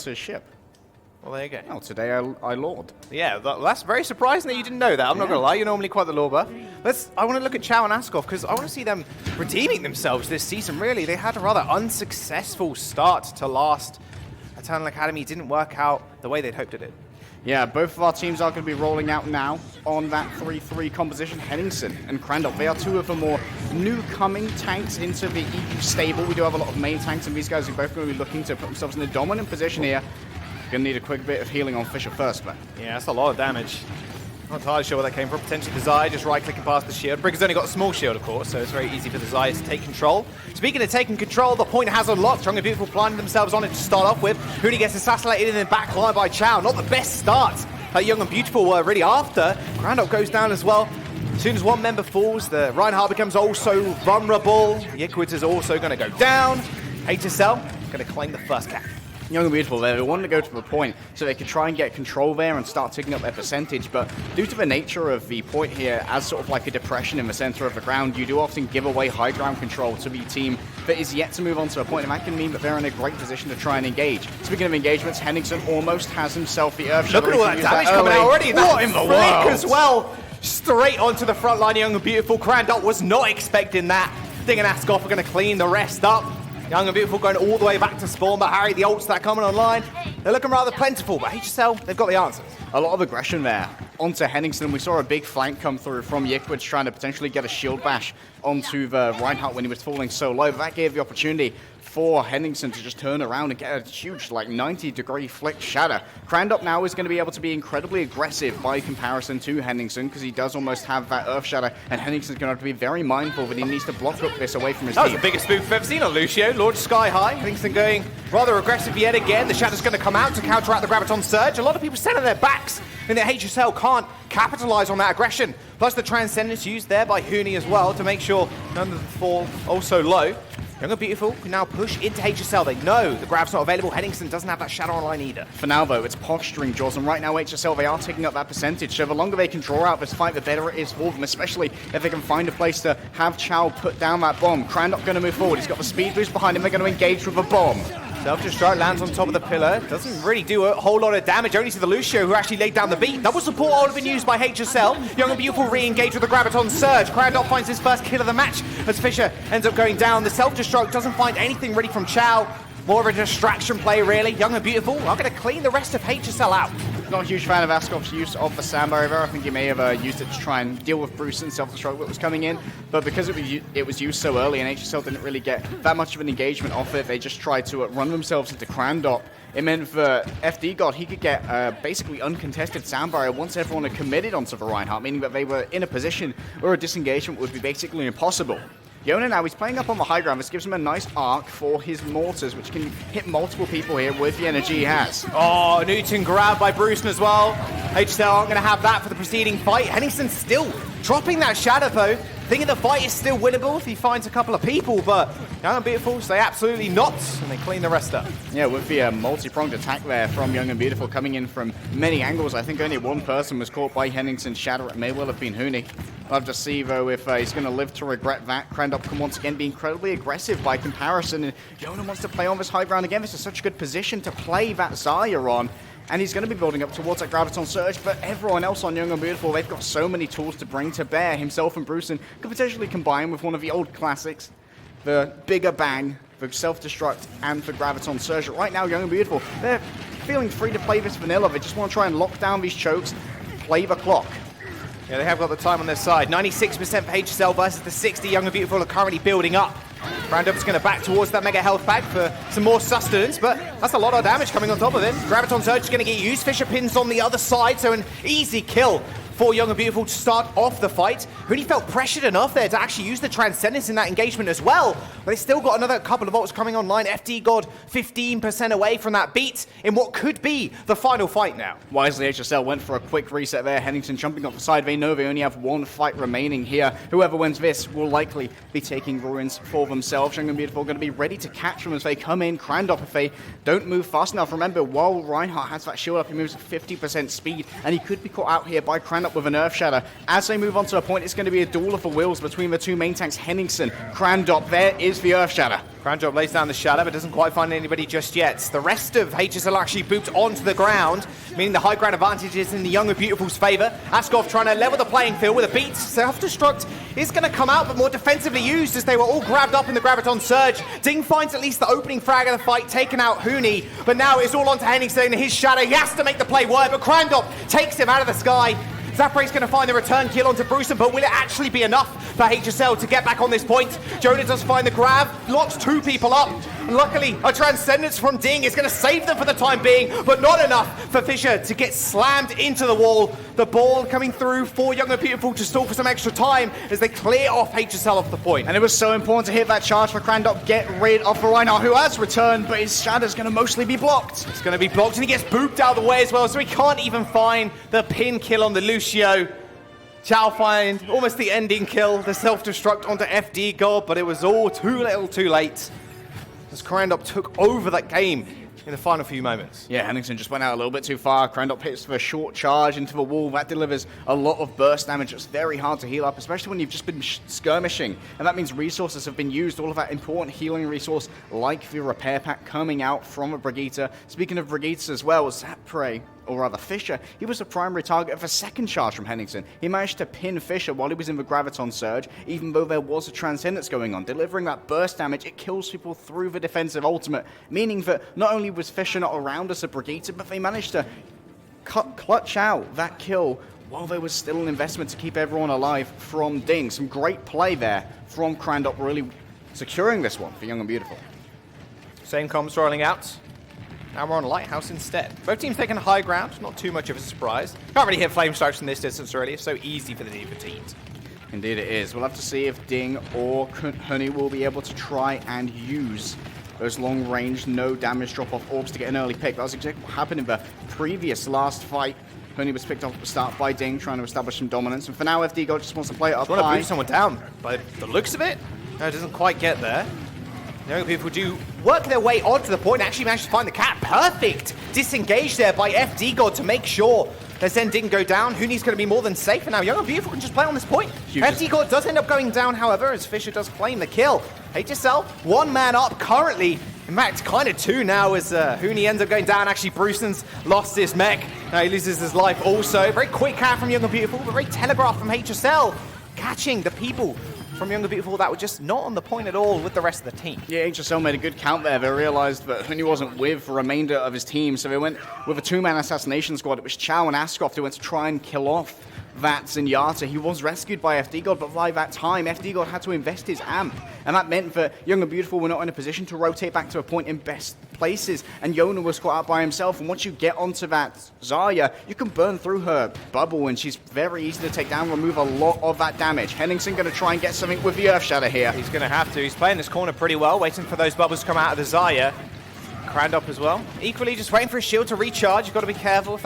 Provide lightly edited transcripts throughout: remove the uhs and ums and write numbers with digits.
his ship. Well, there you go. Oh, today I lord. Yeah, that's very surprising that you didn't know that. I'm not going to lie, you're normally quite the lorber. I want to look at Chow and Askov because I want to see them redeeming themselves this season, really. They had a rather unsuccessful start to last Eternal Academy. Didn't work out the way they'd hoped it did. Yeah, both of our teams are going to be rolling out now on that 3-3 composition. Henningsen and Crandall, they are two of the more new-coming tanks into the EU stable. We do have a lot of main tanks, and these guys are both going to be looking to put themselves in a dominant position here. Going to need a quick bit of healing on Fisher first, but... Yeah, that's a lot of damage. Not entirely sure where that came from. Potentially the Zai just right-clicking past the shield. Brigger's only got a small shield, of course, so it's very easy for the Zai to take control. Speaking of taking control, the point has unlocked. Strong and Beautiful planted themselves on it to start off with. Huni gets assassinated in the back line by Chow. Not the best start that Young and Beautiful were really after. Grandop goes down as well. As soon as one member falls, the Reinhardt becomes also vulnerable. Yickwood is also going to go down. HSL going to claim the first cap. Young and Beautiful there, they wanted to go to the point so they could try and get control there and start ticking up their percentage, but due to the nature of the point here as sort of like a depression in the center of the ground, you do often give away high ground control to the team that is yet to move on to a point, and that can mean that they're in a great position to try and engage. Speaking of engagements, Henningsen almost has himself the Earth Look at all that damage coming out already. What in the world? As well, straight onto the front line. Young and Beautiful. Crandall was not expecting that. Sting and Askov are going to clean the rest up. Young and Beautiful going all the way back to spawn, but Harry, the ults that are coming online, they're looking rather plentiful, but HSL, they've got the answers. A lot of aggression there onto Henningsen. We saw a big flank come through from Yickwood trying to potentially get a shield bash onto the Reinhardt when he was falling so low. That gave the opportunity for Henningsen to just turn around and get a huge, like, 90-degree flick shatter. Crandop now is going to be able to be incredibly aggressive by comparison to Henningsen because he does almost have that Earth Shatter, and Henningsen's going to have to be very mindful that he needs to block up this away from his team. That was the biggest spoof we've ever seen on Lucio. Launched sky high. Henningsen going rather aggressive yet again. The Shatter's going to come out to counteract the Graviton Surge. A lot of people stand on their backs, and the HSL can't capitalize on that aggression. Plus the Transcendence used there by Huni as well to make sure none of the fall also low. Young and Beautiful can now push into HSL. They know the grab's not available. Henningsen doesn't have that shadow online either. For now, though, it's posturing draws, and right now HSL, they are taking up that percentage. So the longer they can draw out this fight, the better it is for them, especially if they can find a place to have Chow put down that bomb. Crandop going to move forward. He's got the speed boost behind him. They're going to engage with a bomb. Self-destruct lands on top of the pillar. Doesn't really do a whole lot of damage. Only to the Lucio who actually laid down the beat. Double support all have been used by HSL. Young and Beautiful re-engage with the Graviton Surge. Crandop finds his first kill of the match as Fisher ends up going down. The self-destruct doesn't find anything really from Chow. More of a distraction play, really. Young and Beautiful are going to clean the rest of HSL out. Not a huge fan of Askov's use of the sandbar there. I think he may have used it to try and deal with Bruce and self-destruct that was coming in, but because it was used so early and HSL didn't really get that much of an engagement off it, they just tried to run themselves into Crandop. It meant for FD God, he could get basically uncontested sound barrier once everyone had committed onto the Reinhardt, meaning that they were in a position where a disengagement would be basically impossible. Yona now, he's playing up on the high ground. This gives him a nice arc for his mortars, which can hit multiple people here with the energy he has. Oh, Newton grabbed by Bruce as well. HSL aren't going to have that for the preceding fight. Henningsen still dropping that shadow, though. Thinking the fight is still winnable if he finds a couple of people, but Young and Beautiful say absolutely not, and they clean the rest up. Yeah, with the multi-pronged attack there from Young and Beautiful coming in from many angles, I think only one person was caught by Henningsen's shadow. It may well have been Huni. We'll have to see, though, if he's going to live to regret that. Crandop can once again be incredibly aggressive by comparison, and Yona wants to play on this high ground again. This is such a good position to play that Zarya on. And he's going to be building up towards that Graviton Surge, but everyone else on Young and Beautiful, they've got so many tools to bring to bear. Himself and Bruce could potentially combine with one of the old classics, the Bigger Bang, the Self-Destruct, and the Graviton Surge. Right now, Young and Beautiful, they're feeling free to play this vanilla. They just want to try and lock down these chokes, play the clock. Yeah, they have got the time on their side. 96% for HSL versus the 60 Young and Beautiful are currently building up. Crandop's going to back towards that mega health pack for some more sustenance, but that's a lot of damage coming on top of him. Graviton Surge is going to get used. Fisher pins on the other side, so an easy kill for Young and Beautiful to start off the fight. Really felt pressured enough there to actually use the Transcendence in that engagement as well. But they still got another couple of ults coming online. FD God 15% away from that beat in what could be the final fight now. Wisely, HSL went for a quick reset there. Henningsen jumping off the side. They know they only have one fight remaining here. Whoever wins this will likely be taking ruins for themselves. Young and Beautiful are going to be ready to catch them as they come in. Crandop, if they don't move fast enough. Remember, while Reinhardt has that shield up, he moves at 50% speed, and he could be caught out here by Crandop Crandop with an Earth Shatter. As they move on to a point, it's going to be a duel of the wills between the two main tanks, Henningsen, Crandop. There is the Earth Shatter. Crandop lays down the shadow, but doesn't quite find anybody just yet. The rest of HSL actually booped onto the ground, meaning the high ground advantage is in the Young and Beautiful's favour. Askov trying to level the playing field with a beat. Self-destruct is going to come out, but more defensively used as they were all grabbed up in the Graviton Surge. Ding finds at least the opening frag of the fight, taking out Huni, but now it's all on to Henningsen and his shadow. He has to make the play work, but Crandop takes him out of the sky. Zapre's going to find the return kill onto Bruceson, but will it actually be enough for HSL to get back on this point? Jonah does find the grab, locks two people up. And luckily, a Transcendence from Ding is going to save them for the time being, but not enough for Fisher to get slammed into the wall. The ball coming through for Young and Beautiful to stall for some extra time as they clear off HSL off the point. And it was so important to hit that charge for Crandop, get rid of the Reinhardt, who has returned, but his shadow's going to mostly be blocked. It's going to be blocked, and he gets booped out of the way as well, so he can't even find the pin kill on the Lucio. Chow find almost the ending kill, the self-destruct onto FD God, but it was all too little too late as Crandop took over that game in the final few moments. Yeah, Henningsen just went out a little bit too far. Crandop hits for a short charge into the wall. That delivers a lot of burst damage. It's very hard to heal up, especially when you've just been skirmishing. And that means resources have been used. All of that important healing resource, like the repair pack coming out from a Brigitte. Speaking of Brigitte as well, Zapre, or rather Fisher, he was the primary target of a second charge from Henningsen. He managed to pin Fisher while he was in the Graviton Surge, even though there was a Transcendence going on. Delivering that burst damage, it kills people through the defensive ultimate, meaning that not only was Fisher not around as a Brigitte, but they managed to clutch out that kill while there was still an investment to keep everyone alive from Ding. Some great play there from Crandop, really securing this one for Young and Beautiful. Same comms rolling out. Now we're on Lighthouse instead. Both teams taking high ground, not too much of a surprise. Can't really hit flame strikes from this distance really, it's so easy for the D.Va teams. Indeed it is. We'll have to see if Ding or Honey will be able to try and use those long-range, no damage drop-off orbs to get an early pick. That was exactly what happened in the previous last fight. Honey was picked off at the start by Ding, trying to establish some dominance. And for now, FD God just wants to play it up high. Want to boot someone down, but the looks of it, no, it doesn't quite get there. Young people do work their way onto the point and actually manage to find the cat. Perfect disengage there by FD God to make sure that Zen didn't go down. Huni's going to be more than safe, and now Young and Beautiful can just play on this point. FD God does end up going down, however, as Fisher does claim the kill. HSL, one man up currently. In fact, kind of two now as Huni ends up going down. Actually, Brewson's lost his mech. Now he loses his life also. Very quick cat from Young and Beautiful, but very telegraphed from HSL. Catching the people from Young and Beautiful that were just not on the point at all with the rest of the team. Yeah, HSL made a good count there. They realized that Huni wasn't with the remainder of his team, so they went with a two-man assassination squad. It was Chow and Askov who went to try and kill off that Zenyatta. He was rescued by FD God, but by that time, FD God had to invest his amp, and that meant that Young and Beautiful were not in a position to rotate back to a point in best places, and Yona was caught out by himself, and once you get onto that Zarya, you can burn through her bubble, and she's very easy to take down, remove a lot of that damage. Henningsen going to try and get something with the Earth Shatter here. He's going to have to. He's playing this corner pretty well, waiting for those bubbles to come out of the Zarya. Crandop as well. Equally, just waiting for a shield to recharge. You've got to be careful. If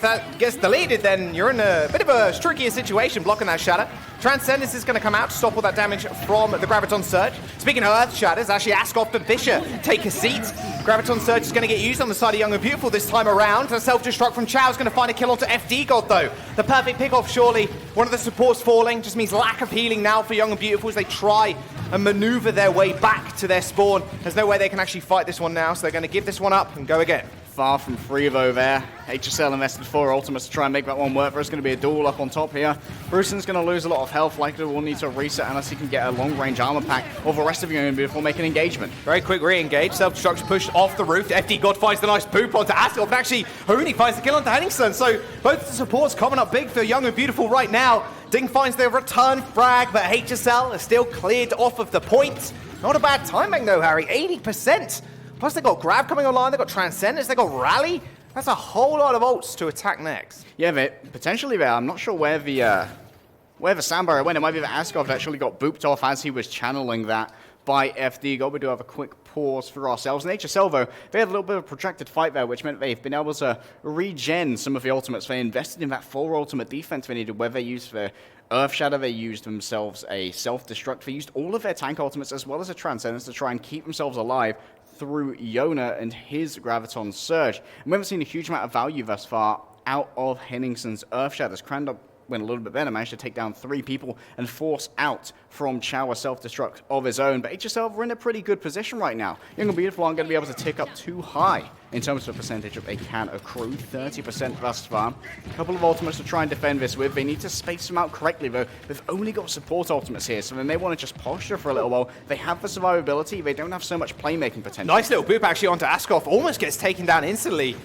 that gets deleted, then you're in a bit of a trickier situation blocking that shatter. Transcendence is going to come out to stop all that damage from the Graviton Surge. Speaking of Earth Shatters, actually Askov and Fisher take a seat. Graviton Surge is going to get used on the side of Young and Beautiful this time around. The self-destruct from Chow is going to find a kill onto FD God though. The perfect pick-off surely. One of the supports falling just means lack of healing now for Young and Beautiful as they try and maneuver their way back to their spawn. There's no way they can actually fight this one now, so they're going to give this one up and go again. Far from free though there. HSL invested 4 ultimates to try and make that one work. There's going to be a duel up on top here. Brewson's going to lose a lot of health, likely will need to reset unless he can get a long-range armor pack, or the rest of Young and Beautiful make an engagement. Very quick re-engage, self-destruct pushed off the roof. FD God finds the nice poop onto Askov, and actually Huni finds the kill onto Henningsen, so both the supports coming up big for Young and Beautiful right now. Ding finds the return frag, but HSL is still cleared off of the point. Not a bad timing though, Harry, 80%. Plus they got Grab coming online, they got Transcendence, they got Rally. That's a whole lot of ults to attack next. Yeah, potentially there. I'm not sure where the Sandbar went. It might be that Askov actually got booped off as he was channeling that by FD God. We do have a quick pause for ourselves. And HSL, though, they had a little bit of a protracted fight there, which meant they've been able to regen some of the ultimates. They invested in that 4 ultimate defense they needed, where they used their Earth Shatter, they used themselves a self-destruct. They used all of their tank ultimates as well as a Transcendence to try and keep themselves alive through Yona and his Graviton Surge. And we haven't seen a huge amount of value thus far out of Henningsen's Earth Shatters. Crandop went a little bit better, managed to take down 3 people and force out from Chow a self-destruct of his own. But HSL are in a pretty good position right now. Young and Beautiful aren't going to be able to tick up too high in terms of the percentage that they can accrue. 30% thus far. A couple of ultimates to try and defend this with. They need to space them out correctly, though. They've only got support ultimates here, so they may want to just posture for a little while. They have the survivability. They don't have so much playmaking potential. Nice little boop actually onto Askoff. Almost gets taken down instantly.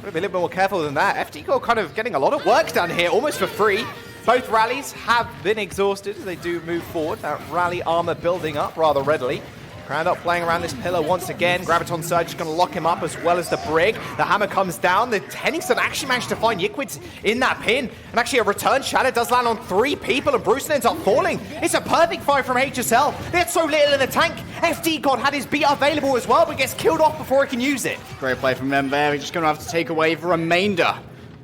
Got to be a little bit more careful than that. FD kind of getting a lot of work done here, almost for free. Both rallies have been exhausted as they do move forward. That rally armor building up rather readily. Crandop playing around this pillar once again. Graviton Surge is going to lock him up as well as the Brig. The hammer comes down. The Henningsen actually managed to find Yiquids in that pin. And actually a return shatter does land on 3 people and Bruce ends up falling. It's a perfect fight from HSL. They had so little in the tank. FD God had his beat available as well, but gets killed off before he can use it. Great play from them there. We're just going to have to take away the remainder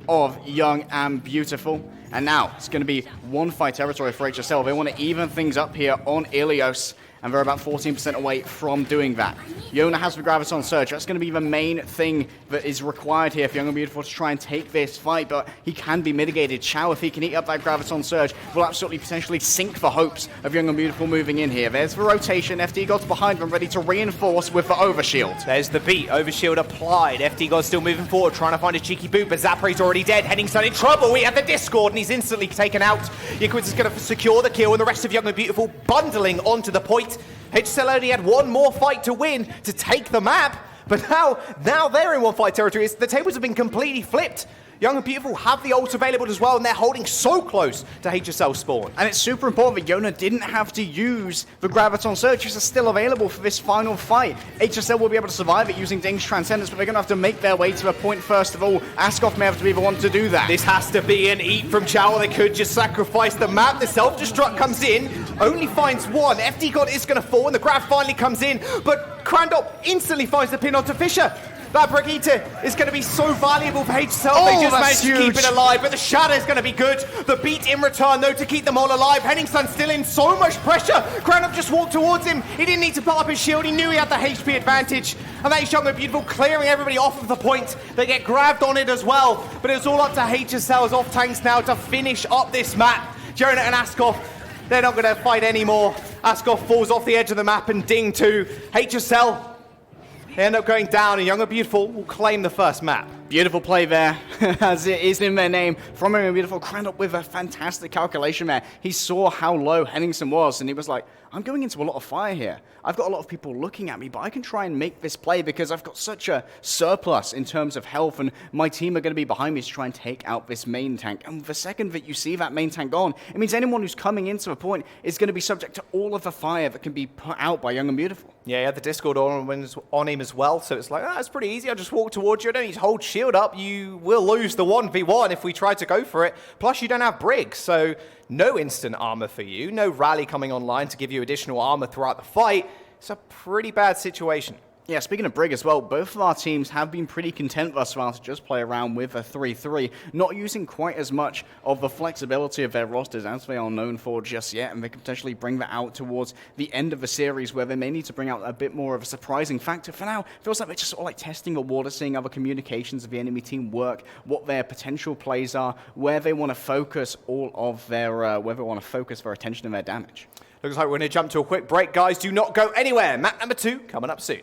of Young and Beautiful. And now it's going to be 1 fight territory for HSL. They want to even things up here on Ilios, and they're about 14% away from doing that. Yona has the Graviton Surge. That's going to be the main thing that is required here for Young and Beautiful to try and take this fight, but he can be mitigated. Chow, if he can eat up that Graviton Surge, will absolutely potentially sink the hopes of Young and Beautiful moving in here. There's the rotation. FD God's behind them, ready to reinforce with the Overshield. There's the beat. Overshield applied. FD God's still moving forward, trying to find a cheeky boot, but Zapre's already dead. Henningsen in trouble. We have the Discord, and he's instantly taken out. Yiquids is going to secure the kill, and the rest of Young and Beautiful bundling onto the point. HSL only had 1 more fight to win to take the map, but now they're in 1 fight territory. The tables have been completely flipped. Young and Beautiful have the ult available as well, and they're holding so close to HSL spawn. And it's super important that Yona didn't have to use the Graviton Surge. It's still available for this final fight. HSL will be able to survive it using Ding's Transcendence, but they're going to have to make their way to the point first of all. Askoff may have to be the one to do that. This has to be an eat from Chow. They could just sacrifice the map. The self-destruct comes in, only finds 1. FD God is going to fall, and the grab finally comes in, but Crandop instantly finds the pin onto Fisher. That Brigitte is going to be so valuable for HSL. Oh, they just managed huge. to keep it alive, but the shadow is going to be good. The beat in return, though, to keep them all alive. Henningsen still in so much pressure. Crandop just walked towards him. He didn't need to put up his shield. He knew he had the HP advantage. And that is Young and Beautiful clearing everybody off of the point. They get grabbed on it as well. But it's all up to HSL's off tanks now to finish up this map. Jonah and Askoff, they're not going to fight anymore. Askoff falls off the edge of the map and Ding too. HSL, they end up going down, and Young and Beautiful will claim the first map. Beautiful play there, as it is in their name. From Young and Beautiful, Crandop with a fantastic calculation there. He saw how low Henningsen was, and he was like, I'm going into a lot of fire here. I've got a lot of people looking at me, but I can try and make this play because I've got such a surplus in terms of health, and my team are going to be behind me to try and take out this main tank. And the second that you see that main tank gone, it means anyone who's coming into a point is going to be subject to all of the fire that can be put out by Young and Beautiful. Yeah, he had the Discord on him as well, so it's like, it's pretty easy. I'll just walk towards you. I don't need to hold shield up. You will lose the 1v1 if we try to go for it. Plus, you don't have Briggs, so no instant armor for you. No rally coming online to give you additional armor throughout the fight. It's a pretty bad situation. Yeah, speaking of Brig as well, both of our teams have been pretty content thus far to just play around with a 3-3, not using quite as much of the flexibility of their rosters as they are known for just yet, and they can potentially bring that out towards the end of the series where they may need to bring out a bit more of a surprising factor. For now, it feels like they're just sort of like testing the water, seeing other communications of the enemy team work, what their potential plays are, where they want to focus all of their, where they want to focus their attention and their damage. Looks like we're going to jump to a quick break, guys. Do not go anywhere. Map number 2 coming up soon.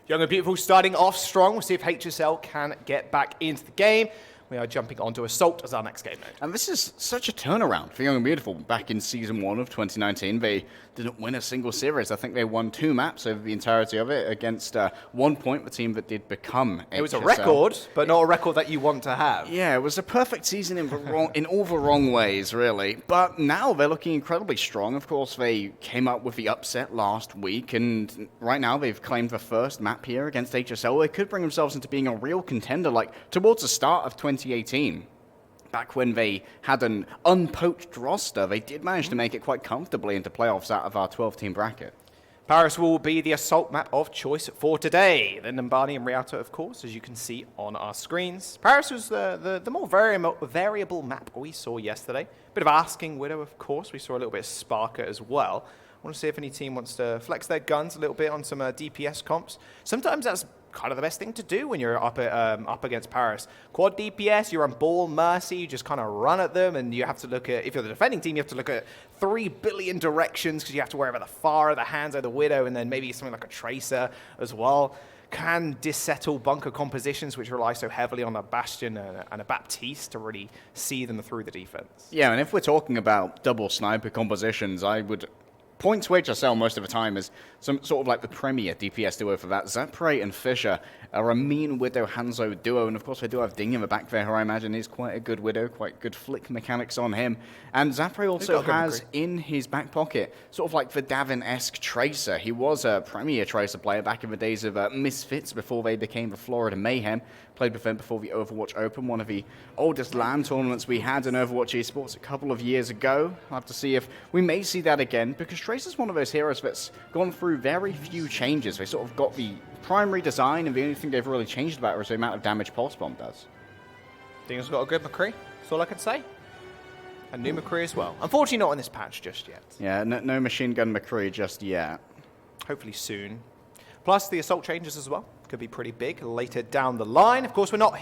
Young and Beautiful starting off strong. We'll see if HSL can get back into the game. We are jumping onto Assault as our next game mode. And this is such a turnaround for Young and Beautiful. Back in Season 1 of 2019, they didn't win a single series. I think they won 2 maps over the entirety of it against 1 point, the team that did become HSL. It was a record, but not a record that you want to have. Yeah, it was a perfect season in all the wrong ways, really. But now they're looking incredibly strong. Of course, they came up with the upset last week, and right now they've claimed the first map here against HSL. They could bring themselves into being a real contender, like towards the start of 2018. Back when they had an unpoached roster, they did manage to make it quite comfortably into playoffs out of our 12-team bracket. Paris will be the Assault map of choice for today. Then Numbani and Rialto, of course, as you can see on our screens. Paris was the more variable map we saw yesterday. Bit of Asking Widow, of course. We saw a little bit of Sparker as well. I want to see if any team wants to flex their guns a little bit on some DPS comps. Sometimes that's kind of the best thing to do when you're up against Paris. Quad DPS, you're on Ball, Mercy, you just kind of run at them, and you have to look at, if you're the defending team, you have to look at 3 billion directions because you have to worry about the Pharah, the Hanzo, the Widow, and then maybe something like a Tracer as well. Can dissettle bunker compositions, which rely so heavily on a Bastion and a Baptiste to really see them through the defense. Yeah, and if we're talking about double sniper compositions, I would point to HSL most of the time as some sort of like the premier DPS duo for that. Zapre and Fisher are a mean Widow Hanzo duo, and of course they do have Ding in the back there, who I imagine is quite a good Widow, quite good flick mechanics on him. And Zapre also has in his back pocket sort of like the Davin-esque Tracer. He was a premier Tracer player back in the days of Misfits before they became the Florida Mayhem. Played with them before the Overwatch Open, one of the oldest LAN tournaments we had in Overwatch Esports a couple of years ago. I'll have to see if we may see that again, because Tracer's one of those heroes that's gone through very few changes. They sort of got the primary design, and the only thing they've really changed about it is the amount of damage Pulse Bomb does. Dingo's got a good McCree, that's all I can say. And new McCree as well. Unfortunately not in this patch just yet. Yeah, no machine gun McCree just yet. Hopefully soon. Plus the Assault changes as well. Could be pretty big later down the line. Of course, we're not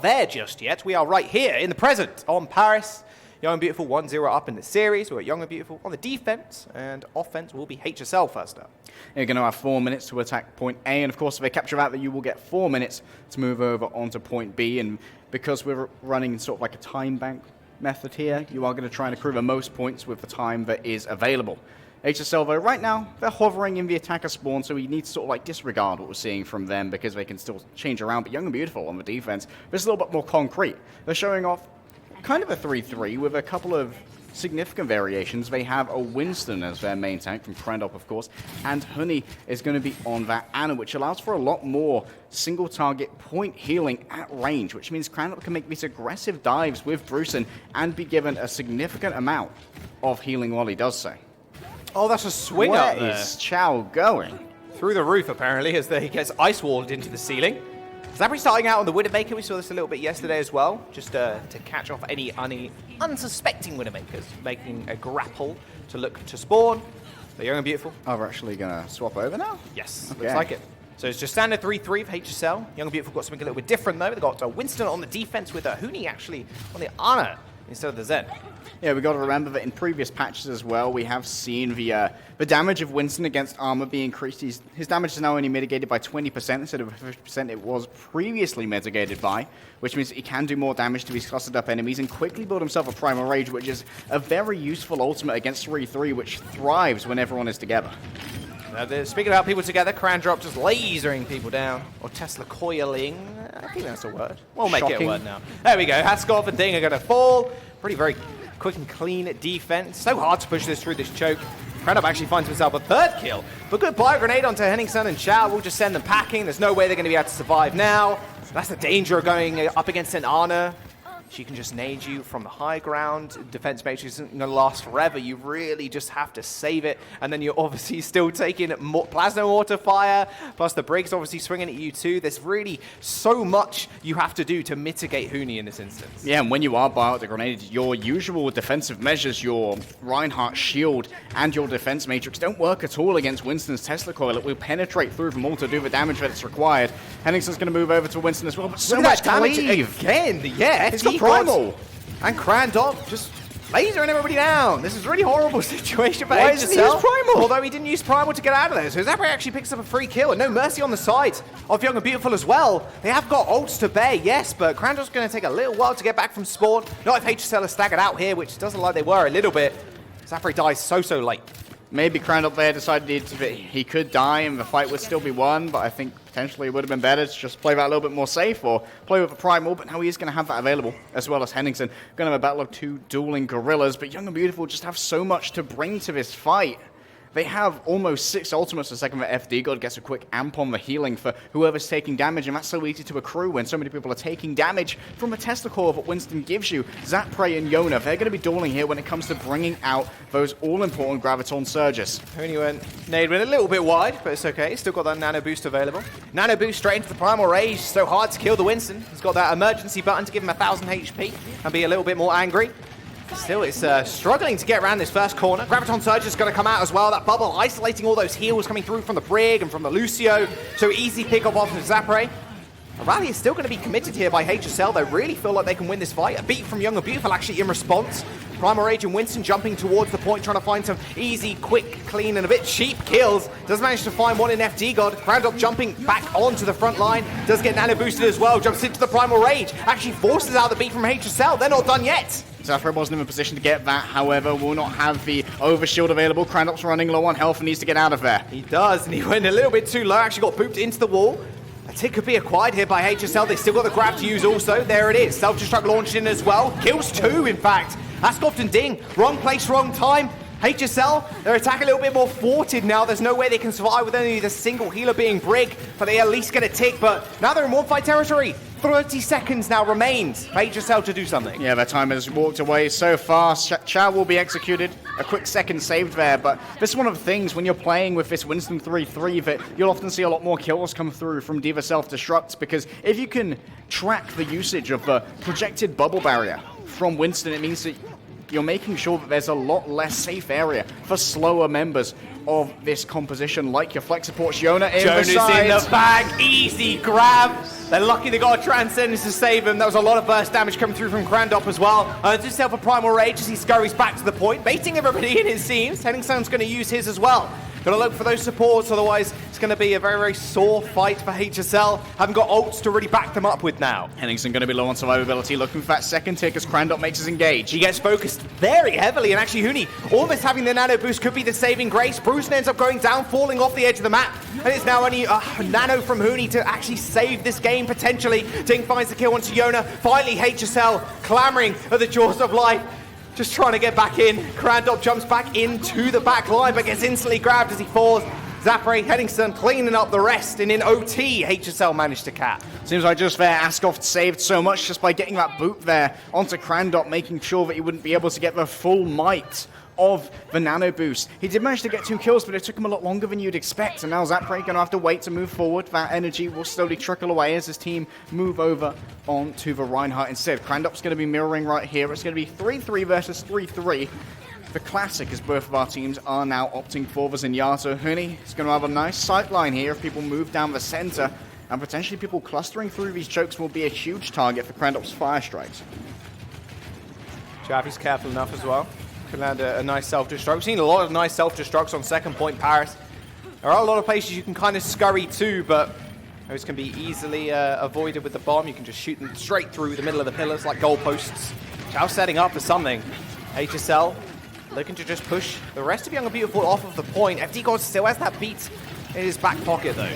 there just yet. We are right here in the present on Paris. Young and Beautiful 1-0 up in the series. We're Young and Beautiful on the defense, and offense will be HSL first up. You're going to have 4 minutes to attack point A, and of course, if they capture that, you will get 4 minutes to move over onto point B. And because we're running sort of like a time bank method here, you are going to try and accrue the most points with the time that is available. HSL, though, right now, they're hovering in the attacker spawn, so we need to sort of like disregard what we're seeing from them because they can still change around. But Young and Beautiful on the defense, this is a little bit more concrete. They're showing off kind of a 3-3 with a couple of significant variations. They have a Winston as their main tank from Crandop, of course, and Honey is going to be on that Ana, which allows for a lot more single target point healing at range, which means Crandop can make these aggressive dives with Brucen and be given a significant amount of healing while he does so. Oh, that's a swing up there. Where is Chow going? Through the roof, apparently, as he gets ice-walled into the ceiling. Zabri starting out on the Widowmaker. We saw this a little bit yesterday as well, just to catch off any unsuspecting Widowmakers, making a grapple to look to spawn. The Young and Beautiful. Oh, we're actually going to swap over now? Yes, okay. Looks like it. So it's just standard 3-3 for HSL. Young and Beautiful got something a little bit different, though. They've got Winston on the defense with Huni actually on the Ana instead of the Zen. Yeah, we've got to remember that in previous patches as well, we have seen the damage of Winston against armor be increased. His damage is now only mitigated by 20% instead of 50% it was previously mitigated by, which means that he can do more damage to his clustered up enemies and quickly build himself a Primal Rage, which is a very useful ultimate against 3-3, which thrives when everyone is together. Speaking about people together, Crandrop just lasering people down, or Tesla coiling. I think that's a word. We'll make it a word now. There we go. Haskov and Ding are going to fall. Very quick and clean defense. So hard to push this through this choke. Crandop actually finds himself a 3rd kill. But good bio grenade onto Henningsen and Chow. We'll just send them packing. There's no way they're going to be able to survive now. That's the danger of going up against an Ana. She can just nade you from the high ground. Defense matrix isn't going to last forever. You really just have to save it. And then you're obviously still taking plasma water fire. Plus the Brig's obviously swinging at you too. There's really so much you have to do to mitigate Huni in this instance. Yeah, and when you are bio the grenade, your usual defensive measures, your Reinhardt shield and your defense matrix don't work at all against Winston's Tesla coil. It will penetrate through them all to do the damage that's required. Henningsen's going to move over to Winston as well, but so much damage again. Yeah, he's got Primal. And Crandop just lasering everybody down. This is a really horrible situation for Why HSL. isn't he use Primal? Although he didn't use Primal to get out of there. So Zander actually picks up a free kill. And no mercy on the side of Young and Beautiful as well. They have got ults to bear, yes, but Crandall's going to take a little while to get back from spawn. Not if HSL are staggered out here, which doesn't look like they were a little bit. Zander dies so late. Maybe Crandall there decided he could die and the fight would still be won, but I think potentially it would have been better to just play that a little bit more safe or play with a Primal, but now he is going to have that available, as well as Henningsen. Going to have a battle of two dueling gorillas, but Young and Beautiful just have so much to bring to this fight. They have almost 6 ultimates a second for FD. God gets a quick amp on the healing for whoever's taking damage, and that's so easy to accrue when so many people are taking damage from a Tesla core that Winston gives you. Zapray and Yona, they're going to be dueling here when it comes to bringing out those all-important Graviton Surges. Nade went a little bit wide, but it's okay. Still got that Nano Boost available. Nano Boost straight into the Primal Rage. So hard to kill the Winston. He's got that emergency button to give him 1,000 HP and be a little bit more angry. Still, it's struggling to get around this first corner. Graviton Surge is going to come out as well. That bubble isolating all those heals coming through from the Brig and from the Lucio. So easy pick up off of Zapray. A rally is still going to be committed here by HSL. They really feel like they can win this fight. A beat from Young and Beautiful actually in response. Primal Rage and Winston jumping towards the point, trying to find some easy, quick, clean, and a bit cheap kills. Does manage to find one in FD God. Crandop jumping back onto the front line. Does get nano boosted as well. Jumps into the Primal Rage. Actually forces out the beat from HSL. They're not done yet. Zapray wasn't in a position to get that, however, will not have the overshield available. Crandop's running low on health and needs to get out of there. He does, and he went a little bit too low. Actually got booped into the wall. A tick could be acquired here by HSL. They still got the grab to use also. There it is. Self-destruct launched in as well. Kills 2, in fact. Askoft and Ding. Wrong place, wrong time. HSL, their attack a little bit more thwarted now. There's no way they can survive with only the single healer being Brig, but they at least get a tick. But now they're in one-fight territory. 30 seconds now remains for HSL to do something. Yeah, their time has walked away so fast. Chow will be executed. A quick second saved there, but this is one of the things when you're playing with this Winston 3-3 that you'll often see a lot more kills come through from D.Va self-destructs, because if you can track the usage of the projected bubble barrier from Winston, it means that you're making sure that there's a lot less safe area for slower members of this composition, like your flex supports. Yona in Jonas the side. in the bag, easy grab. They're lucky they got a Transcendence to save him. There was a lot of burst damage coming through from Crandop as well. Earns himself a Primal Rage as he scurries back to the point, baiting everybody in, it seems. Henningsen's going to use his as well. Got to look for those supports, otherwise it's going to be a very sore fight for HSL. Haven't got ults to really back them up with now. Henningsen going to be low on survivability, looking for that second tick as Crandop makes his engage. He gets focused very heavily, and actually Huni almost having the nano boost could be the saving grace. Bruce ends up going down, falling off the edge of the map, and it's now only a nano from Huni to actually save this game potentially. Ding finds the kill onto Yona. Finally HSL clamoring at the jaws of life. Just trying to get back in. Crandop jumps back into the back line, but gets instantly grabbed as he falls. Zapray, Henningsen cleaning up the rest, and in OT, HSL managed to cap. Seems like just there, Askoft saved so much just by getting that boot there onto Crandop, making sure that he wouldn't be able to get the full might of the nano boost. He did manage to get 2 kills, but it took him a lot longer than you'd expect, and now Zapray going to have to wait to move forward. That energy will slowly trickle away as his team move over onto the Reinhardt instead. Crandop's going to be mirroring right here. It's going to be 3-3 versus 3-3. The classic is both of our teams are now opting for the Zenyatta. Huni is going to have a nice sight line here if people move down the center, and potentially people clustering through these chokes will be a huge target for Crandop's fire strikes. Javi's careful enough as well. Could land a nice self-destruct. We've seen a lot of nice self-destructs on second point Paris. There are a lot of places you can kind of scurry to, but those can be easily avoided with the bomb. You can just shoot them straight through the middle of the pillars like goalposts. Chow setting up for something. HSL looking to just push the rest of Young and Beautiful off of the point. FD God still has that beat in his back pocket though.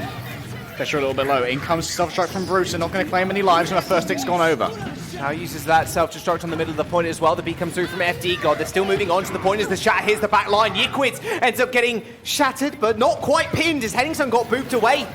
Pressure a little bit low. In comes self-destruct from Bruce. They're not going to claim any lives, and the first tick's gone over. Now uses that self-destruct on the middle of the point as well. The beat comes through from FD God. They're still moving on to the point as the shot hits the back line. Yiquid ends up getting shattered, but not quite pinned as Henningsen got booped away.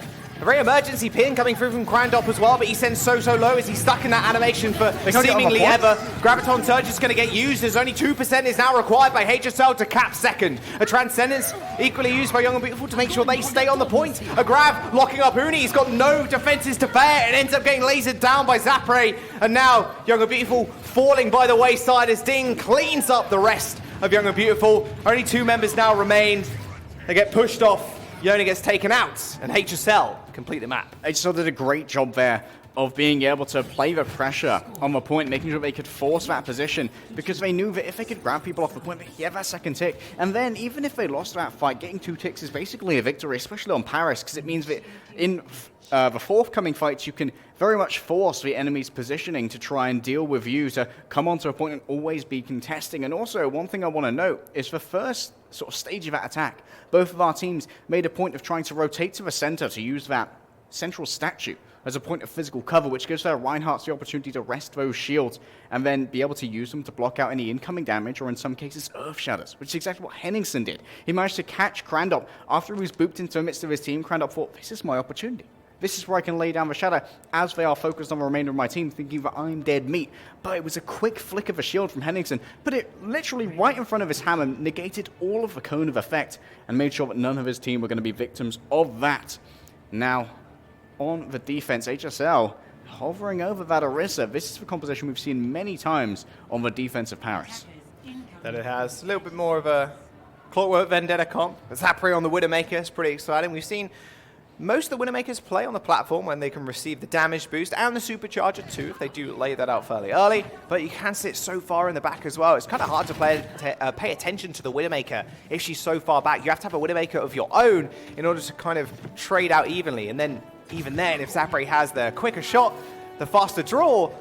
A very emergency pin coming through from Crandop as well, but he sends so low as he's stuck in that animation for seemingly ever. Graviton Surge is going to get used as only 2% is now required by HSL to cap second. A Transcendence equally used by Young and Beautiful to make sure they stay on the point. A grab locking up Huni. He's got no defenses to bear and ends up getting lasered down by Zapray. And now Young and Beautiful falling by the wayside as Ding cleans up the rest of Young and Beautiful. Only 2 members now remain. They get pushed off. Yona gets taken out, and HSL complete the map. HSL did a great job there of being able to play the pressure on the point, making sure they could force that position, because they knew that if they could grab people off the point, they could get that second tick. And then, even if they lost that fight, getting 2 ticks is basically a victory, especially on Paris, because it means that in the forthcoming fights, you can very much force the enemy's positioning to try and deal with you, to come onto a point and always be contesting. And also, one thing I want to note is the first sort of stage of that attack, both of our teams made a point of trying to rotate to the center to use that central statue as a point of physical cover, which gives their Reinhardts the opportunity to rest those shields and then be able to use them to block out any incoming damage, or in some cases, Earth Shatters, which is exactly what Henningsen did. He managed to catch Crandop after he was booped into the midst of his team. Crandop thought, this is my opportunity. This is where I can lay down the shadow, as they are focused on the remainder of my team, thinking that I'm dead meat. But it was a quick flick of a shield from Henningsen, put it literally right in front of his hammer, negated all of the cone of effect, and made sure that none of his team were going to be victims of that. Now, on the defense, HSL hovering over that Orisa. This is the composition we've seen many times on the defense of Paris. That it has a little bit more of a Clockwork Vendetta comp. Zappri on the Widowmaker is pretty exciting. We've seen most of the Widowmakers play on the platform when they can receive the damage boost and the supercharger too, if they do lay that out fairly early, but you can sit so far in the back as well. It's kind of hard to pay attention to the Widowmaker if she's so far back. You have to have a Widowmaker of your own in order to kind of trade out evenly, and then even then, if Zappri has the quicker shot, the faster draw,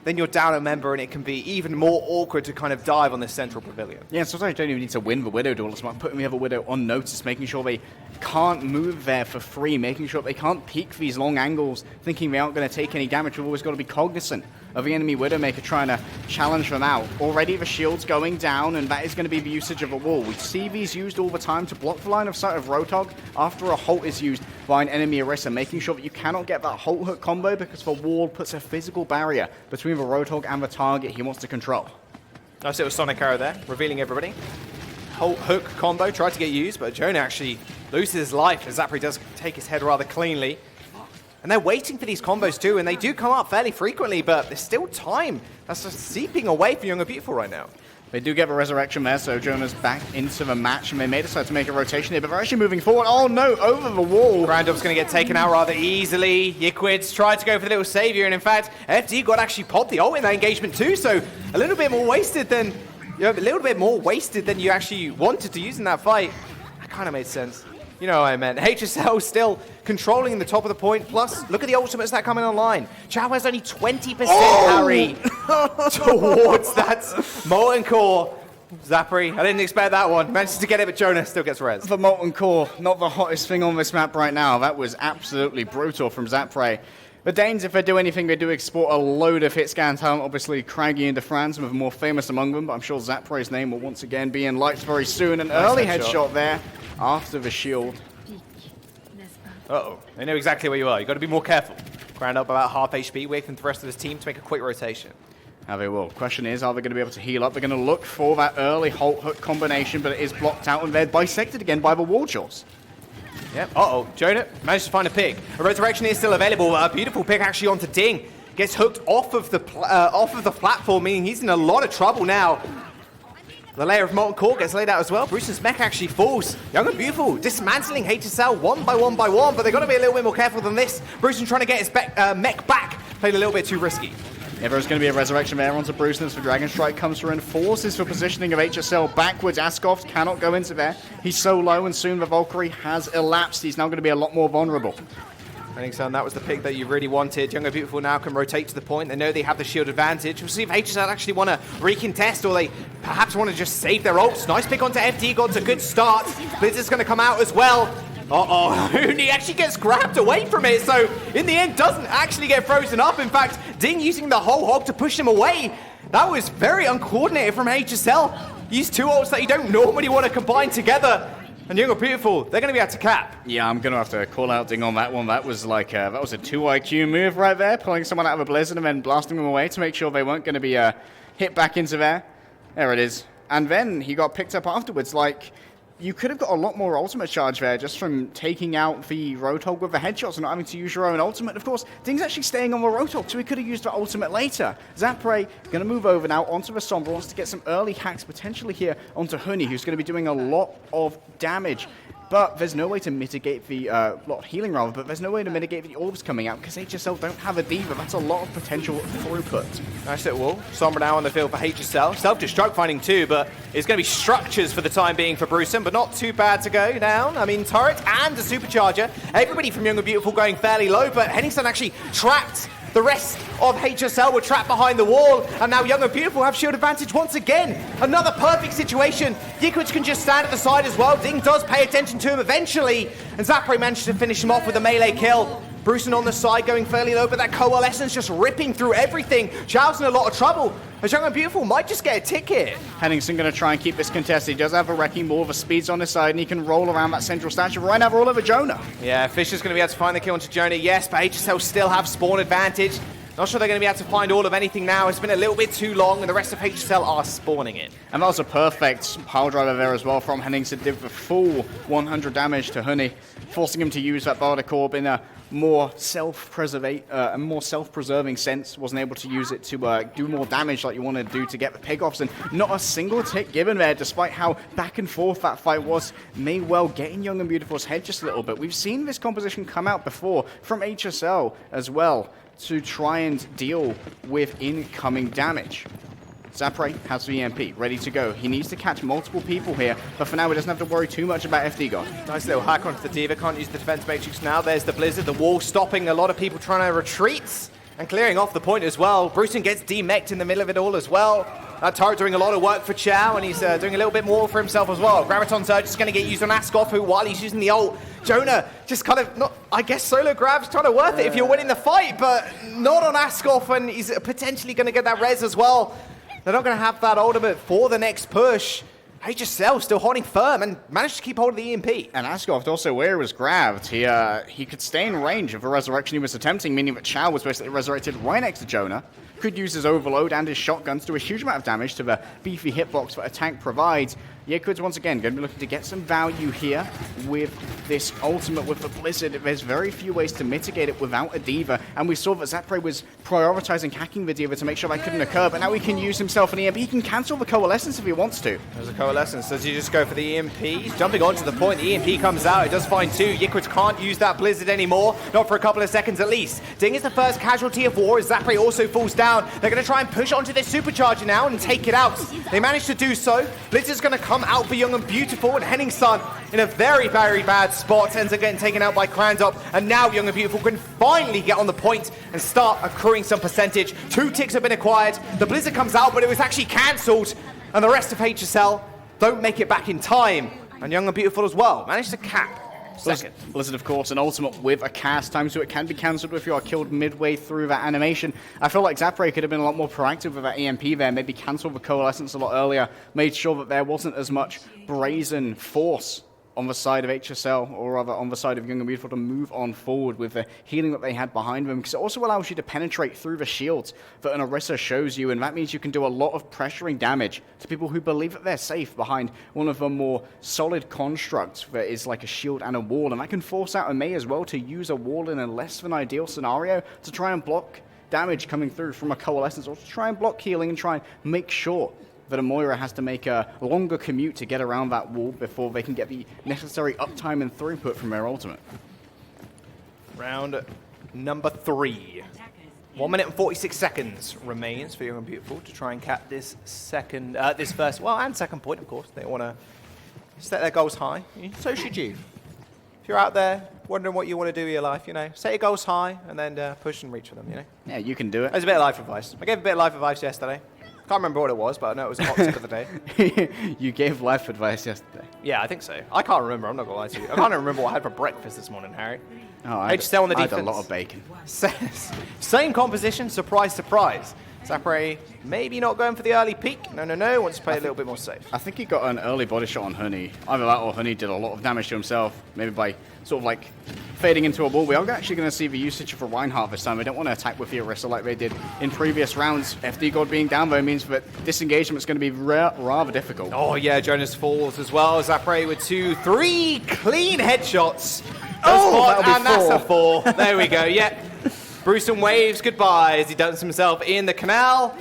then you're down a member, and it can be even more awkward to kind of dive on this central pavilion. Yeah, sometimes you don't even need to win the Widow duel. It's about putting the other Widow on notice, making sure they can't move there for free, making sure they can't peek these long angles, thinking they aren't going to take any damage. We've always got to be cognizant of the enemy Widowmaker trying to challenge them out. Already the shield's going down, and that is going to be the usage of a wall. We see these used all the time to block the line of sight of Roadhog after a halt is used by an enemy Orisa, making sure that you cannot get that halt hook combo, because the wall puts a physical barrier between the Roadhog and the target he wants to control. Nice little Sonic arrow there, revealing everybody. Halt hook combo tried to get used, but Jonah actually loses his life as Zappri does take his head rather cleanly. And they're waiting for these combos too, and they do come up fairly frequently, but there's still time. That's just seeping away for Young and Beautiful right now. They do get a resurrection there, so Jonah's back into the match, and they may decide to make a rotation here, but they're actually moving forward. Oh no, over the wall. Randolph's going to get taken out rather easily. Yiquids tried to go for the little savior, and in fact, FD got actually popped the ult in that engagement too, so a little bit more wasted than you actually wanted to use in that fight. That kind of made sense. You know what I meant. HSL still controlling the top of the point. Plus, look at the ultimates that are coming online. Chow has only 20% parry towards that Molten Core. Zappri, I didn't expect that one. Manages to get it, but Jonah still gets res. The Molten Core, not the hottest thing on this map right now. That was absolutely brutal from Zappri. The Danes, if they do anything, they do export a load of hit scan talent. Obviously, Craggy and DeFrance are the more famous among them, but I'm sure Zappri's name will once again be in lights very soon. An early headshot there after the shield. Uh-oh. They know exactly where you are. You've got to be more careful. Ground up about half HP, waiting for the rest of his team to make a quick rotation. Now they will. Question is, are they going to be able to heal up? They're going to look for that early halt hook combination, but it is blocked out, and they're bisected again by the wall jaws. Yep. Uh-oh. Jonah managed to find a pick. A resurrection is still available. A beautiful pick actually onto Ding. Gets hooked off of the platform, meaning he's in a lot of trouble now. The layer of Molten Core gets laid out as well. Brewston's mech actually falls. Young and Beautiful dismantling HSL one by one by one, but they've got to be a little bit more careful than this. Brewston trying to get his mech back. Played a little bit too risky. Yeah, there's going to be a resurrection there onto Brewston as the Dragon Strike comes through and forces the positioning of HSL backwards. Askoff cannot go into there. He's so low, and soon the Valkyrie has elapsed. He's now going to be a lot more vulnerable. I think so, and that was the pick that you really wanted. Young and Beautiful now can rotate to the point. They know they have the shield advantage. We'll see if HSL actually want to recontest, or they perhaps want to just save their ults. Nice pick onto FD, got a good start. Blizzard's going to come out as well. Uh-oh, Hooney actually gets grabbed away from it, so in the end doesn't actually get frozen up. In fact, Ding using the whole hog to push him away. That was very uncoordinated from HSL. Use two ults that you don't normally want to combine together. And Young and Beautiful, they're going to be able to cap. Yeah, I'm going to have to call out Ding on that one. That was like that was a 2 IQ move right there, pulling someone out of a blizzard and then blasting them away to make sure they weren't going to be hit back into there. There it is. And then he got picked up afterwards. Like, you could have got a lot more ultimate charge there just from taking out the Roadhog with the headshots and not having to use your own ultimate. Of course, Ding's actually staying on the Roadhog, so he could have used the ultimate later. Zappri going to move over now onto the Sombra, wants to get some early hacks potentially here onto Honey, who's going to be doing a lot of damage. but there's no way to mitigate the, lot healing rather, but there's no way to mitigate the orbs coming out because HSL don't have a diva. That's a lot of potential throughput. Nice little wall. Sombra now on the field for HSL. Self-destruct finding 2, but it's going to be structures for the time being for Bruceson, but not too bad to go down. I mean, turret and a supercharger. Everybody from Young and Beautiful going fairly low, but Henningsen actually trapped. The rest of HSL were trapped behind the wall, and now Young and Beautiful have shield advantage once again. Another perfect situation. Yikwitz can just stand at the side as well. Ding does pay attention to him eventually, and Zapre managed to finish him off with a melee kill. Bruceson on the side going fairly low, but that Coalescence just ripping through everything. Chow's in a lot of trouble, as Young and Beautiful might just get a tick here. Henningsen going to try and keep this contested. He does have a wrecking ball, the speed's on his side, and he can roll around that central statue right now all over Jonah. Yeah, Fisher's going to be able to find the kill onto Jonah, yes, but HSL still have spawn advantage. Not sure they're going to be able to find all of anything now. It's been a little bit too long, and the rest of HSL are spawning it. And that was a perfect pile driver there as well from Henningsen. Did the full 100 damage to Honey, forcing him to use that Bardic Orb in a more self-preserving sense. Wasn't able to use it to do more damage like you wanted to do to get the pickoffs, and not a single tick given there, despite how back and forth that fight was. May well get in Young and Beautiful's head just a little bit. We've seen this composition come out before from HSL as well, to try and deal with incoming damage. Zapre has the EMP ready to go. He needs to catch multiple people here, but for now he doesn't have to worry too much about FD God. Nice little hack onto the Diva. Can't use the defense matrix now. There's the Blizzard, the wall stopping a lot of people trying to retreat and clearing off the point as well. Bruceson gets demech'd in the middle of it all as well. That turret doing a lot of work for Chow, and he's doing a little bit more for himself as well. Graviton Surge is going to get used on Askoff, who, while he's using the ult, Jonah just kind of, not, I guess solo grab's trying to worth it if you're winning the fight, but not on Askoff, and he's potentially going to get that res as well. They're not going to have that ultimate for the next push. HSL still holding firm and managed to keep hold of the EMP. And Askoff also, where he was grabbed, he could stay in range of the resurrection he was attempting, meaning that Chow was basically resurrected right next to Jonah. Could use his overload and his shotguns to do a huge amount of damage to the beefy hitbox that a tank provides. Yikwitz once again going to be looking to get some value here with this ultimate with the Blizzard. There's very few ways to mitigate it without a Diva, and we saw that Zapre was prioritizing hacking the Diva to make sure that couldn't occur, but now he can use himself an EMP. He can cancel the Coalescence if he wants to. There's a Coalescence. Does he just go for the EMP? He's jumping onto the point. The EMP comes out. It does find 2. Yikwitz can't use that Blizzard anymore. Not for a couple of seconds at least. Ding is the first casualty of war as Zapre also falls down. They're going to try and push onto this supercharger now and take it out. They managed to do so. Blizzard's going to come out for Young and Beautiful, and Henningsen in a very, very bad spot ends up getting taken out by Crandop, and now Young and Beautiful can finally get on the point and start accruing some percentage. 2 ticks have been acquired. The Blizzard comes out, but it was actually cancelled, and the rest of HSL don't make it back in time. And Young and Beautiful as well managed to cap second. Blizzard, of course, an ultimate with a cast time, so it can be cancelled if you are killed midway through that animation. I feel like Zapre could have been a lot more proactive with that EMP there, maybe cancelled the Coalescence a lot earlier, made sure that there wasn't as much brazen force on the side of HSL, or rather on the side of Young and Beautiful, to move on forward with the healing that they had behind them, because it also allows you to penetrate through the shields that an Orisa shows you, and that means you can do a lot of pressuring damage to people who believe that they're safe behind one of the more solid constructs that is like a shield and a wall, and that can force out a Mei as well to use a wall in a less than ideal scenario to try and block damage coming through from a Coalescence, or to try and block healing and try and make sure that a Moira has to make a longer commute to get around that wall before they can get the necessary uptime and throughput from their ultimate. Round number 3. 1 minute and 46 seconds remains for Young and Beautiful to try and cap this first, well, and second point, of course. They want to set their goals high. So should you. If you're out there wondering what you want to do in your life, set your goals high and then push and reach for them, Yeah, you can do it. There's a bit of life advice. I gave a bit of life advice yesterday. Can't remember what it was, but I know it was a hot tip of the day. You gave life advice yesterday. Yeah, I think so. I can't remember. I'm not going to lie to you. I can't even remember what I had for breakfast this morning, Harry. Oh, I HSL on the defense. had a lot of bacon. Same composition, surprise, surprise. Zapre maybe not going for the early peak. No. Wants to play a little bit more safe. I think he got an early body shot on Honey. Either that or Honey did a lot of damage to himself, maybe by sort of like fading into a wall. We are actually going to see the usage of a Reinhardt this time. We don't want to attack with the Orisa like they did in previous rounds. FD God being down though means that disengagement is going to be rather difficult. Oh yeah, Jonas falls as well. Zapre with 2-3 clean headshots. And that's a 4. There we go. Yeah. Bruceson waves goodbye as he dumps himself in the canal.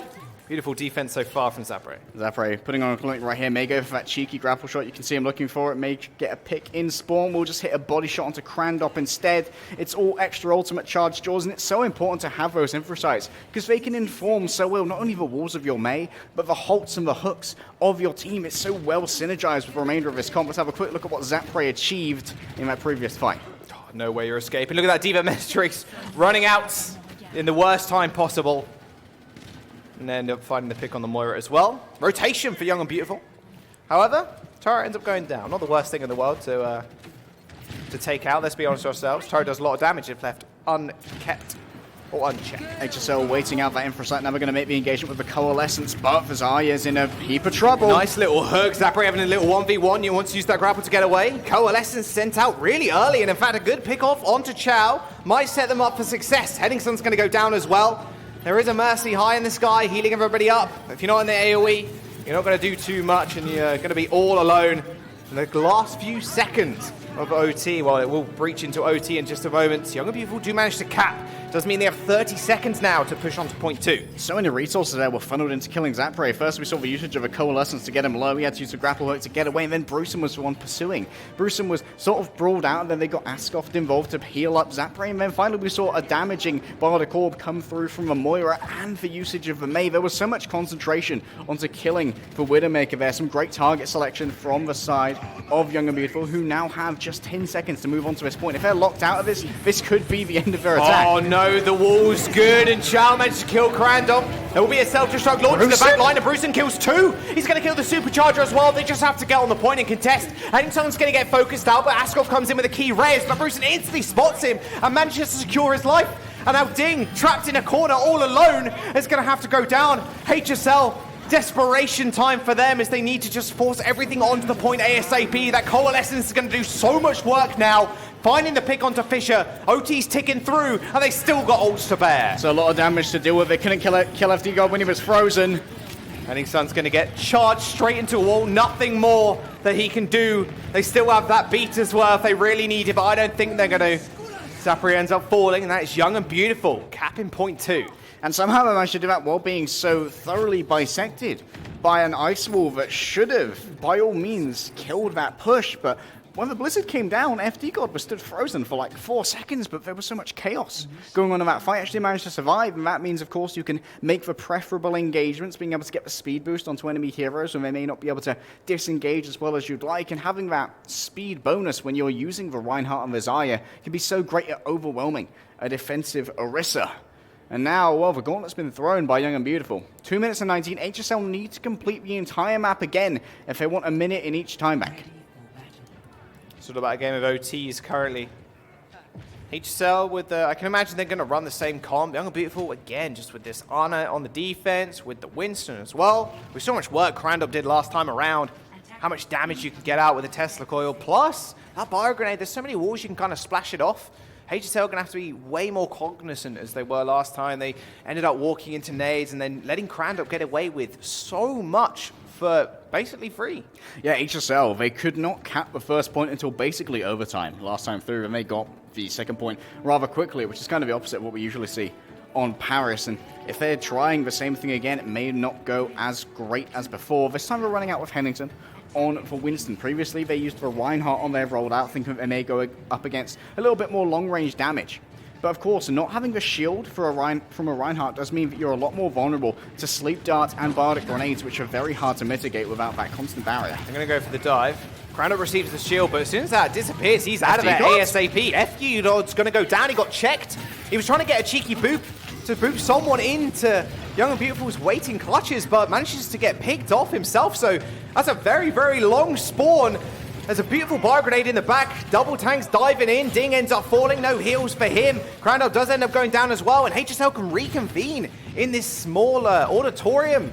Beautiful defense so far from Zander. Zander putting on a clinic right here. May go for that cheeky grapple shot. You can see him looking for it. May get a pick in spawn. We'll just hit a body shot onto Crandop instead. It's all extra ultimate charge jaws, and it's so important to have those infrasites because they can inform so well not only the walls of your May, but the halts and the hooks of your team. It's so well synergized with the remainder of this comp. Let's have a quick look at what Zander achieved in that previous fight. Oh, no way you're escaping. Look at that Diva Mestrix running out in the worst time possible. And they end up finding the pick on the Moira as well. Rotation for Young and Beautiful. However, Tara ends up going down. Not the worst thing in the world to take out. Let's be honest with ourselves. Tara does a lot of damage if left unkept or unchecked. HSL waiting out that infrasite. Now we're going to make the engagement with the Coalescence, but Vizaya's in a heap of trouble. Nice little hook. Zander having a little 1v1. You want to use that grapple to get away. Coalescence sent out really early, and in fact, a good pick off onto Chow might set them up for success. Henningson's going to go down as well. There is a Mercy high in the sky, healing everybody up. If you're not in the AoE, you're not going to do too much, and you're going to be all alone in the last few seconds of OT. Well, it will breach into OT in just a moment. Young and Beautiful do manage to cap. Does mean they have 30 seconds now to push on to point 2. So many resources there were funneled into killing Zander. First, we saw the usage of a Coalescence to get him low. He had to use a grapple hook to get away, and then Bruceson was the one pursuing. Bruceson was sort of brawled out, and then they got Ascoft involved to heal up Zander, and then finally we saw a damaging Bardic Orb come through from the Moira and the usage of the May. There was so much concentration onto killing the Widowmaker there. Some great target selection from the side of Young and Beautiful, who now have just 10 seconds to move on to this point. If they're locked out of this, this could be the end of their attack. Oh no, the wall's good, and Chow managed to kill Crandop. There will be a self-destruct launch in the back line, and Bruceson kills 2. He's going to kill the Supercharger as well. They just have to get on the point and contest. Henningson's going to get focused out, but Ascoff comes in with a key raise, but Bruceson instantly spots him and manages to secure his life. And now Ding, trapped in a corner all alone, is going to have to go down. HSL, desperation time for them as they need to just force everything onto the point ASAP. That Coalescence is going to do so much work now. Finding the pick onto Fisher. OT's ticking through, and they still got ults to bear. So a lot of damage to deal with. They couldn't kill FD God when he was frozen. Henningson's going to get charged straight into a wall. Nothing more that he can do. They still have that beat as well if they really need it, but I don't think they're going to. Zander ends up falling, and that is Young and Beautiful, capping point 2. And somehow they managed to do that while being so thoroughly bisected by an ice wall that should have, by all means, killed that push. But when the blizzard came down, FD God was stood frozen for like 4 seconds, but there was so much chaos going on in that fight. Actually managed to survive, and that means, of course, you can make the preferable engagements, being able to get the speed boost onto enemy heroes when they may not be able to disengage as well as you'd like, and having that speed bonus when you're using the Reinhardt and the Zarya can be so great at overwhelming a defensive Orisa. And now, well, the gauntlet's been thrown by Young and Beautiful. 2 minutes and 19. HSL need to complete the entire map again if they want a minute in each time bank. Sort of about a game of OTs currently. HSL with the, I can imagine they're going to run the same comp. Young and Beautiful, again, just with this Ana on the defense, with the Winston as well. With so much work Crandop did last time around, how much damage you can get out with a Tesla coil. Plus, that bio grenade, there's so many walls you can kind of splash it off. HSL are going to have to be way more cognizant as they were last time. They ended up walking into nades and then letting Crandop get away with so much for basically free. Yeah, HSL, they could not cap the first point until basically overtime last time through, and they got the second point rather quickly, which is kind of the opposite of what we usually see on Paris. And if they're trying the same thing again, it may not go as great as before. This time we're running out with Henningson on for Winston. Previously, they used the Reinhardt on their rollout, thinking that they may go up against a little bit more long-range damage. But of course, not having the shield from a Reinhardt does mean that you're a lot more vulnerable to sleep darts and bardic grenades, which are very hard to mitigate without that constant barrier. I'm going to go for the dive. Crandop receives the shield, but as soon as that disappears, he's out of there ASAP. FU Dod's going to go down. He got checked. He was trying to get a cheeky boop to boop someone into Young and Beautiful's waiting clutches, but manages to get picked off himself. So that's a very, very long spawn. There's a beautiful bar grenade in the back. Double tanks diving in. Ding ends up falling. No heals for him. Crandop does end up going down as well, and HSL can reconvene in this smaller auditorium,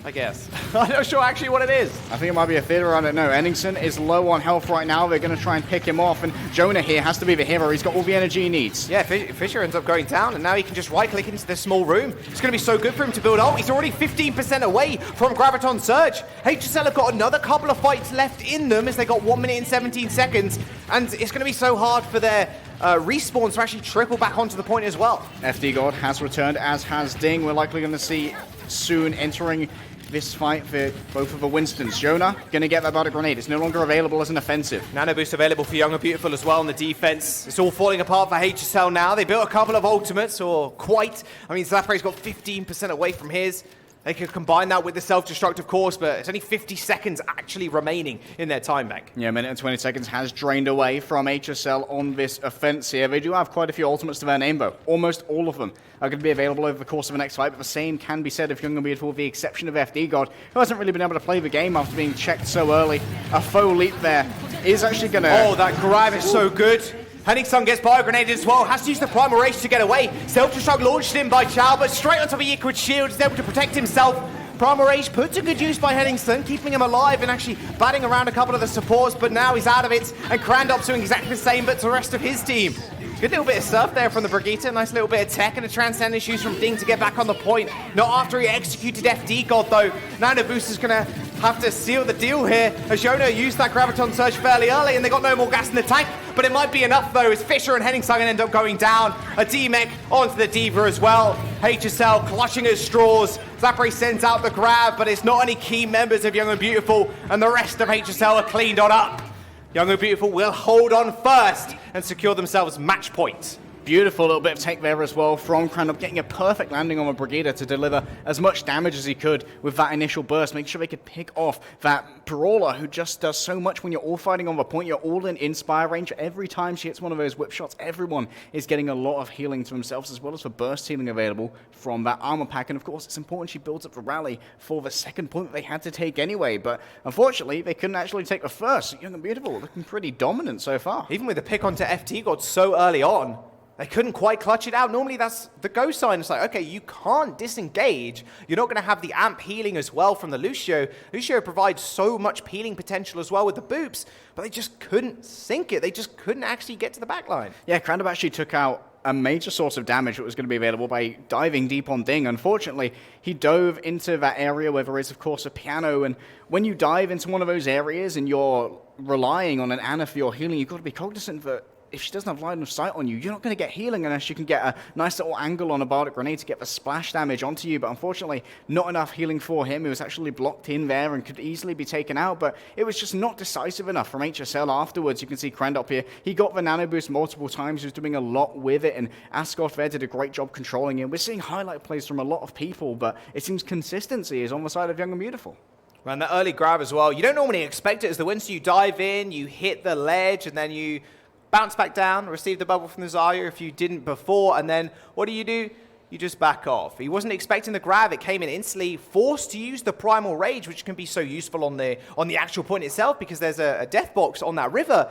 I guess. I'm not sure actually what it is. I think it might be a theater, I don't know. Henningson is low on health right now. They're going to try and pick him off, and Jonah here has to be the hero. He's got all the energy he needs. Yeah, Fisher ends up going down, and now he can just right-click into this small room. It's going to be so good for him to build ult. He's already 15% away from Graviton Surge. HSL have got another couple of fights left in them as they got 1 minute and 17 seconds, and it's going to be so hard for their respawns to actually triple back onto the point as well. FD God has returned, as has Ding. We're likely going to see soon entering this fight for both of the Winstons. Jonah going to get that Bardic Grenade. It's no longer available as an offensive. Nano Boost available for Young and Beautiful as well on the defense. It's all falling apart for HSL now. They built a couple of ultimates, or quite. I mean, Zapre's got 15% away from his. They could combine that with the self-destruct, of course, but it's only 50 seconds actually remaining in their time bank. Yeah, a minute and 20 seconds has drained away from HSL on this offense here. They do have quite a few ultimates to their name, though. Almost all of them are going to be available over the course of the next fight, but the same can be said of Young and Beautiful, with the exception of FD God, who hasn't really been able to play the game after being checked so early. A faux leap there is actually going to... Oh, that grab is so good. Henningson gets bio-grenaded as well, has to use the Primal Rage to get away. Self-destruct launched in by Chow, but straight onto the Liquid Shield, is able to protect himself. Primal Rage put to good use by Henningson, keeping him alive and actually batting around a couple of the supports, but now he's out of it, and Crandop's doing exactly the same, but to the rest of his team. Good little bit of stuff there from the Brigitte, nice little bit of tech and a transcendent use from Ding to get back on the point. Not after he executed FD God though. Nano Boost is going to have to seal the deal here, as Jonah used that Graviton Surge fairly early and they got no more gas in the tank, but it might be enough though, as Fisher and Henningson end up going down. A D-Mech onto the Diva as well. HSL clutching at straws. Zapre sends out the grab, but it's not any key members of Young and Beautiful, and the rest of HSL are cleaned on up. Young and Beautiful will hold on first and secure themselves match points. Beautiful little bit of tech there as well from Crandop, getting a perfect landing on the Brigida to deliver as much damage as he could with that initial burst, making sure they could pick off that Brawler who just does so much when you're all fighting on the point. You're all in Inspire range. Every time she hits one of those whip shots, everyone is getting a lot of healing to themselves, as well as for burst healing available from that armor pack. And of course, it's important she builds up the rally for the second point that they had to take anyway, but unfortunately, they couldn't actually take the first. Young and Beautiful looking pretty dominant so far. Even with the pick onto FT God so early on, they couldn't quite clutch it out. Normally that's the go sign. It's like, okay, you can't disengage. You're not going to have the amp healing as well from the Lucio. Lucio provides so much healing potential as well with the boops, but they just couldn't sink it. They just couldn't actually get to the back line. Yeah, Crandop actually took out a major source of damage that was going to be available by diving deep on Ding. Unfortunately, he dove into that area where there is, of course, a piano, and when you dive into one of those areas and you're relying on an Ana for your healing, you've got to be cognizant that if she doesn't have line of sight on you, you're not going to get healing unless you can get a nice little angle on a Bardic Grenade to get the splash damage onto you. But unfortunately, not enough healing for him. He was actually blocked in there and could easily be taken out, but it was just not decisive enough from HSL afterwards. You can see Crandop here. He got the Nano Boost multiple times. He was doing a lot with it, and Ascot there did a great job controlling it. We're seeing highlight plays from a lot of people, but it seems consistency is on the side of Young and Beautiful. Man, that early grab as well. You don't normally expect it as the Winston. You dive in, you hit the ledge, and then you bounce back down, receive the bubble from the Zarya if you didn't before, and then what do? You just back off. He wasn't expecting the grab. It came in instantly, forced to use the Primal Rage, which can be so useful on the actual point itself because there's a death box on that river.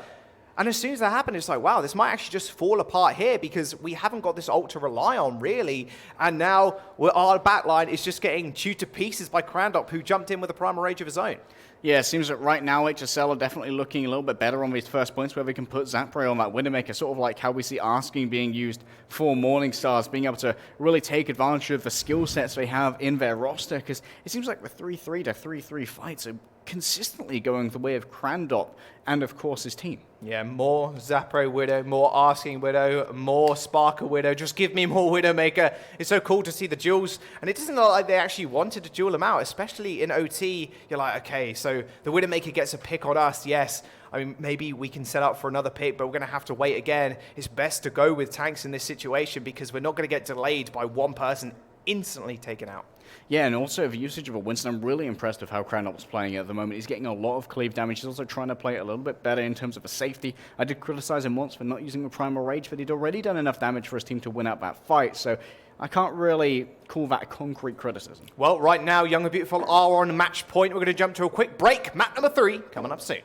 And as soon as that happened, it's like, wow, this might actually just fall apart here because we haven't got this ult to rely on, really. And now our backline is just getting chewed to pieces by Crandop, who jumped in with a Primal Rage of his own. Yeah, it seems that right now HSL are definitely looking a little bit better on these first points where they can put Zapre on that Widowmaker, sort of like how we see Asking being used for Morningstars, being able to really take advantage of the skill sets they have in their roster, because it seems like the 3-3 to 3-3 fights are consistently going the way of Crandop and, of course, his team. Yeah, more Zapre Widow, more Asking Widow, more Sparker Widow. Just give me more Widowmaker. It's so cool to see the duels. And it doesn't look like they actually wanted to duel them out, especially in OT. You're like, okay, so the Widowmaker gets a pick on us, yes. I mean, maybe we can set up for another pick, but we're going to have to wait again. It's best to go with tanks in this situation because we're not going to get delayed by one person instantly taken out. Yeah, and also the usage of a Winston, I'm really impressed with how Crandop's playing it at the moment. He's getting a lot of cleave damage. He's also trying to play it a little bit better in terms of the safety. I did criticize him once for not using the Primal Rage, but he'd already done enough damage for his team to win out that fight, so I can't really call that concrete criticism. Well, right now, Young and Beautiful are on match point. We're going to jump to a quick break. Map number 3 coming up soon.